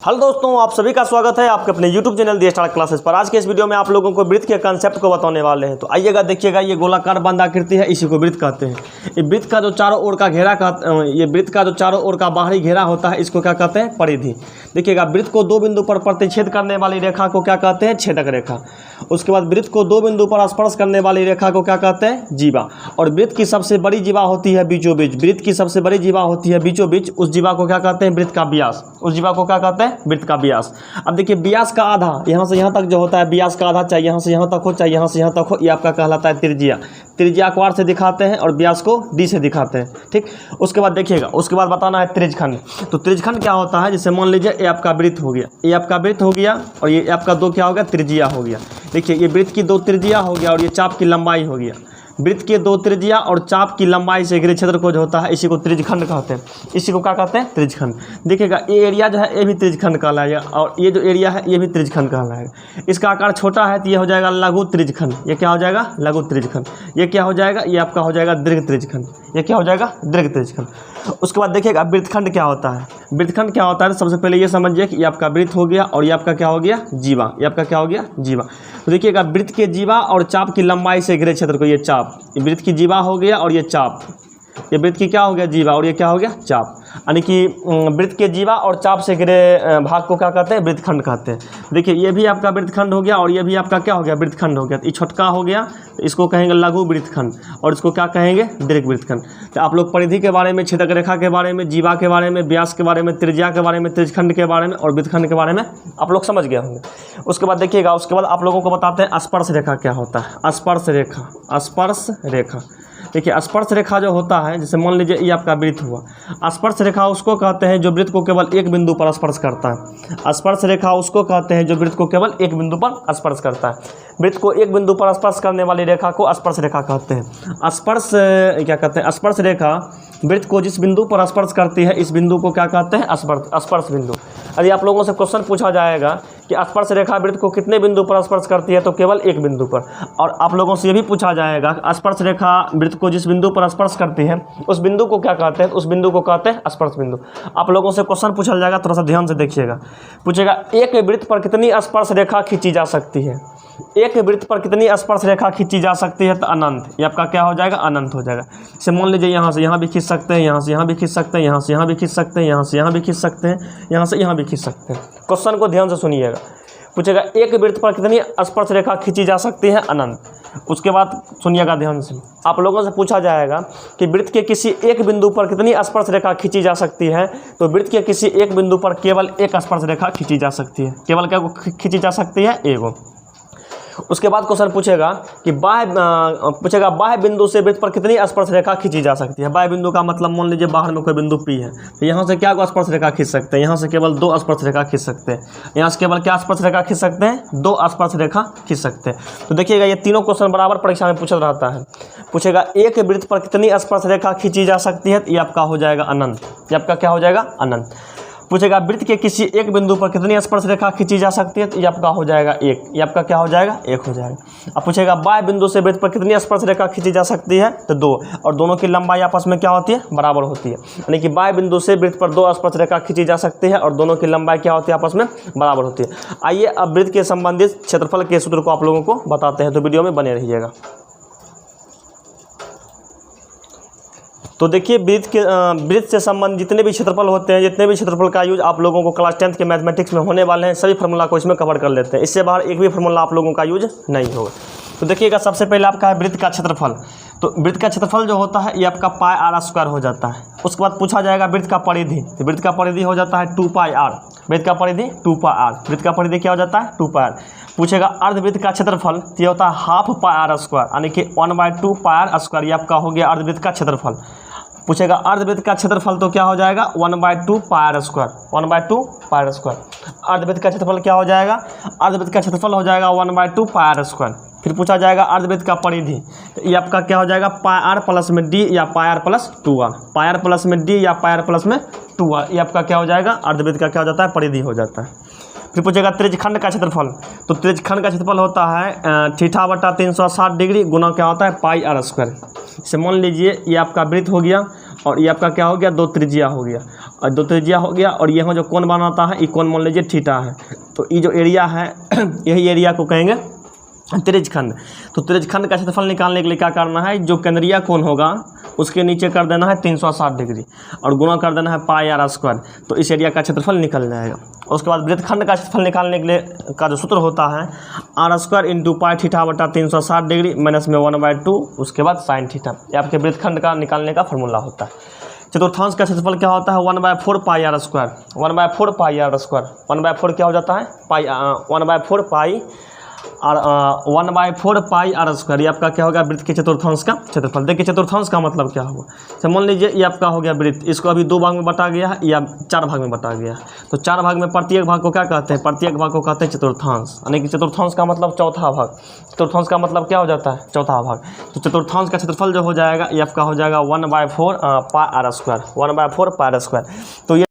Hello दोस्तों, आप सभी का स्वागत है आपके अपने YouTube चैनल दी स्टार क्लासेस पर। आज के इस वीडियो में आप लोगों को वृत्त के कंसेप्ट को बताने वाले हैं। तो आइएगा देखिएगा, ये गोलाकार बंद आकृति है, इसी को वृत्त कहते हैं। ये वृत्त का जो चारों ओर का घेरा ये वृत्त का जो चारों ओर का बाहरी घेरा होता है, इसको क्या कहते हैं? परिधि। देखिएगा, वृत्त को दो बिंदु पर प्रतिच्छेद करने वाली रेखा को क्या कहते हैं? छेदक रेखा। उसके बाद वृत्त को दो बिंदु पर स्पर्श करने वाली रेखा को क्या कहते हैं? जीवा। और वृत्त की सबसे बड़ी जीवा होती है बीचों बीच। वृत्त की सबसे बड़ी जीवा होती है बीचों बीच। उस जीवा को क्या कहते हैं? वृत्त का व्यास। उस जीवा को क्या कहते हैं? वृत्त का व्यास। अब देखिए, व्यास का आधा यहाँ से यहाँ तक जो होता है, व्यास का आधा चाहे यहाँ से यहाँ तक हो चाहे यहाँ से यहाँ तक हो, ये आपका कहलाता है त्रिज्या। त्रिज्या आकार से दिखाते हैं और व्यास को डी से दिखाते हैं। ठीक, उसके बाद देखिएगा, उसके बाद बताना है त्रिज्यखंड। तो त्रिज्यखंड क्या होता है? जैसे मान लीजिए ये आपका वृत्त हो गया, ये आपका वृत्त हो गया और ये आपका दो क्या हो गया? त्रिज्या हो गया। देखिए, ये वृत्त की दो त्रिज्या हो गया और ये चाप की लंबाई हो गया। वृत्त के दो त्रिज्या और चाप की लंबाई से घिरे क्षेत्र को जो होता है, इसी को त्रिज्यखंड कहते हैं। इसी को क्या कहते हैं? त्रिज्यखंड। देखिएगा, ये एरिया जो है ये भी त्रिज्यखंड कहलाएगा और ये जो एरिया है ये भी त्रिज्यखंड कहलाएगा। इसका आकार छोटा है तो ये हो जाएगा लघु त्रिज्यखंड। ये क्या हो जाएगा? लघु त्रिज्यखंड। ये क्या हो जाएगा? ये आपका हो जाएगा दीर्घ त्रिज्यखंड। ये क्या हो जाएगा? दीर्घ त्रिज्यखंड। उसके बाद देखिएगा, वृत्तखंड क्या होता है? वृत्तखंड क्या होता है? सबसे पहले ये समझिए कि ये आपका वृत्त हो गया और ये आपका क्या हो गया? जीवा। ये आपका क्या हो गया? जीवा। तो देखिएगा, वृत्त के जीवा और चाप की लंबाई से घिरे क्षेत्र को, ये चाप, वृत्त की जीवा हो गया और ये चाप, ये वृत्त की क्या हो गया? जीवा, और ये क्या हो गया? चाप। यानी कि वृत्त के जीवा और चाप से घिरे भाग को क्या कहते हैं? वृत्तखंड कहते हैं। देखिए, ये भी आपका वृत्तखंड हो गया और ये भी आपका क्या हो गया? वृत्तखंड हो गया। तो ये छोटका हो गया तो इसको कहेंगे लघु वृत्तखंड और इसको क्या कहेंगे? दीर्घ वृत्तखंड। तो आप लोग परिधि के बारे में, छेदक रेखा के बारे में, जीवा के बारे में, व्यास के बारे में, त्रिज्या के बारे में, त्रिज्यखंड के बारे में और वृत्तखंड के बारे में आप लोग समझ गए होंगे। उसके बाद देखिएगा, उसके बाद आप लोगों को बताते हैं स्पर्श रेखा क्या होता है। स्पर्श रेखा, स्पर्श रेखा। देखिए, स्पर्श रेखा जो होता है, जैसे मान लीजिए ये आपका वृत्त हुआ। स्पर्श रेखा उसको कहते हैं जो वृत्त को केवल एक बिंदु पर स्पर्श करता है। स्पर्श रेखा उसको कहते हैं जो वृत्त को केवल एक बिंदु पर स्पर्श करता है। वृत्त को एक बिंदु पर स्पर्श करने वाली रेखा को स्पर्श रेखा कहते हैं। स्पर्श क्या कहते हैं? स्पर्श रेखा वृत्त को जिस बिंदु पर स्पर्श करती है, इस बिंदु को क्या कहते हैं? स्पर्श बिंदु। यदि आप लोगों से क्वेश्चन पूछा जाएगा कि स्पर्श रेखा वृत्त को कितने बिंदु पर स्पर्श करती है, तो केवल एक बिंदु पर। और आप लोगों से ये भी पूछा जाएगा स्पर्श रेखा वृत्त को जिस बिंदु पर स्पर्श करती है, उस बिंदु को क्या कहते हैं? उस बिंदु को कहते हैं स्पर्श बिंदु। आप लोगों से क्वेश्चन पूछा जाएगा, थोड़ा सा ध्यान से देखिएगा। पूछेगा, एक वृत्त पर कितनी स्पर्श रेखा खींची जा सकती है? एक वृत्त पर कितनी स्पर्श रेखा खींची जा सकती है? तो अनंत। ये आपका क्या हो जाएगा? अनंत हो जाएगा। जैसे मान लीजिए, यहाँ से यहाँ भी खींच सकते हैं, यहाँ से यहाँ भी खींच सकते हैं, यहाँ से यहाँ भी खींच सकते हैं, यहाँ से यहाँ भी खींच सकते हैं, यहाँ से यहाँ भी खींच सकते हैं। क्वेश्चन को ध्यान से सुनिएगा। पूछेगा, एक वृत्त पर कितनी स्पर्श रेखा खींची जा सकती है? अनंत। उसके बाद सुनिएगा ध्यान से, आप लोगों से पूछा जाएगा कि वृत्त के किसी एक बिंदु पर कितनी स्पर्श रेखा खींची जा सकती है? तो वृत्त के किसी एक बिंदु पर केवल एक स्पर्श रेखा खींची जा सकती है। केवल क्या खींची जा सकती है? एगो। उसके बाद क्वेश्चन पूछेगा कि बाह्य बिंदु से वृत्त पर कितनी स्पर्श रेखा खींची जा सकती है? बाह्य बिंदु का मतलब मान लीजिए बाहर में कोई बिंदु P है, तो यहाँ से क्या स्पर्श रेखा खींच सकते हैं? यहाँ से केवल दो स्पर्श रेखा खींच सकते हैं। यहाँ से केवल क्या स्पर्श रेखा खींच सकते हैं? दो स्पर्श रेखा खींच सकते हैं। तो देखिएगा, ये तीनों क्वेश्चन बराबर परीक्षा में पूछा रहता है। पूछेगा, एक वृत्त पर कितनी स्पर्श रेखा खींची जा सकती है? तो ये आपका हो जाएगा अनंत। ये आपका क्या हो जाएगा? अनंत। पूछेगा, वृत्त के किसी एक बिंदु पर कितनी स्पर्श रेखा खींची जा सकती है? तो ये आपका हो जाएगा एक। ये आपका क्या हो जाएगा? एक हो जाएगा। अब पूछेगा, बाह्य बिंदु से वृत्त पर कितनी स्पर्श रेखा खींची जा सकती है? तो दो। और दोनों की लंबाई आपस में क्या होती है? बराबर होती है। यानी कि बाह्य बिंदु से वृत्त पर दो स्पर्श रेखा खींची जा सकती है और दोनों की लंबाई क्या होती है? आपस में बराबर होती है। आइए अब वृत्त के संबंधित क्षेत्रफल के सूत्र को आप लोगों को बताते हैं, तो वीडियो में बने रहिएगा। तो देखिए, वृत्त से संबंधित जितने भी क्षेत्रफल होते हैं, जितने भी क्षेत्रफल का यूज आप लोगों को क्लास 10th के मैथमेटिक्स में होने वाले हैं, सभी फार्मूला को इसमें कवर कर लेते हैं। इससे बाहर एक भी फार्मूला आप लोगों का यूज नहीं होगा। तो देखिएगा, सबसे पहले आपका है वृत्त का क्षेत्रफल। तो वृत्त का क्षेत्रफल जो होता है, ये आपका पाई आर स्क्वायर हो जाता है। उसके बाद पूछा जाएगा वृत्त का परिधि। तो वृत्त का परिधि हो जाता है 2 पाई आर। वृत्त का परिधि 2 पाई आर। वृत्त का परिधि क्या हो जाता है? 2 पाई आर। पूछेगा अर्धवृत्त का क्षेत्रफल, तो ये होता है हाफ पाई आर स्क्वायर, यानी कि 1/2 पाई आर स्क्वायर। ये आपका हो गया अर्धवृत्त का क्षेत्रफल। पूछेगा अर्धवृत्त का क्षेत्रफल, तो क्या हो जाएगा? 1/2 pi r square. 1/2 pi r square. अर्धवृत्त का क्षेत्रफल क्या हो जाएगा? अर्धवृत्त का क्षेत्रफल हो जाएगा 1/2 पाई आर स्क्वायर। फिर पूछा जाएगा अर्धवृत्त का परिधि, तो ये आपका क्या हो जाएगा? पाई आर प्लस में डी या pi r plus 2r। Pi r plus में डी या पाई आर प्लस में 2r। ये आपका क्या हो जाएगा? अर्धवृत्त का क्या हो जाता है? परिधि हो जाता है। फिर पूछेगा त्रिज्यखंड का क्षेत्रफल। तो त्रिज्यखंड का क्षेत्रफल होता है θ/360 डिग्री गुना क्या होता है? पाई आर स्क्वायर। जैसे मान लीजिए ये आपका वृत्त हो गया और ये आपका क्या हो गया, 2 त्रिज्या हो गया, और 2 त्रिज्या हो गया। और यहाँ जो कोण बनाता है, ये कोण मान लीजिए थीटा है। तो ये जो एरिया है यही एरिया को कहेंगे त्रिज्यखंड। तो त्रिज्यखंड का क्षेत्रफल निकालने के लिए क्या करना है, जो केंद्रीय कोण होगा उसके नीचे कर देना है 360 डिग्री और गुणा कर देना है पाई आर स्क्वायर। तो इस एरिया का क्षेत्रफल निकल जाएगा। उसके बाद वृत्तखंड का क्षेत्रफल निकालने के लिए का जो सूत्र होता है R square into pi theta बटा 360 डिग्री माइनस में 1/2 उसके बाद साइन थीटा। ये आपके वृत्तखंड का निकालने का फॉर्मूला होता है। चतुर्थांश का क्षेत्रफल क्या होता है, 1/4 pi r square. 1/4 pi r square, 1/4 क्या हो जाता है, पाई 1/4 पाई और 1/4 पाई आर स्क्वायर। ये आपका क्या होगा, वृत्त के चतुर्थांश का क्षेत्रफल। देखिए चतुर्थांश का मतलब क्या होगा, तो मान लीजिए ये आपका हो गया वृत्त, इसको अभी 2 भाग में बटा गया है या 4 भाग में बटा गया है। तो 4 भाग में प्रत्येक भाग को क्या कहते हैं, प्रत्येक भाग को कहते हैं चतुर्थांश, यानी कि चतुर्थांश का मतलब चौथा भाग। चतुर्थांश का मतलब क्या हो जाता है, चौथा भाग। तो चतुर्थांश का क्षेत्रफल जो हो जाएगा ये आपका हो जाएगा 1/4 pi r square, 1/4 pi r square. तो ये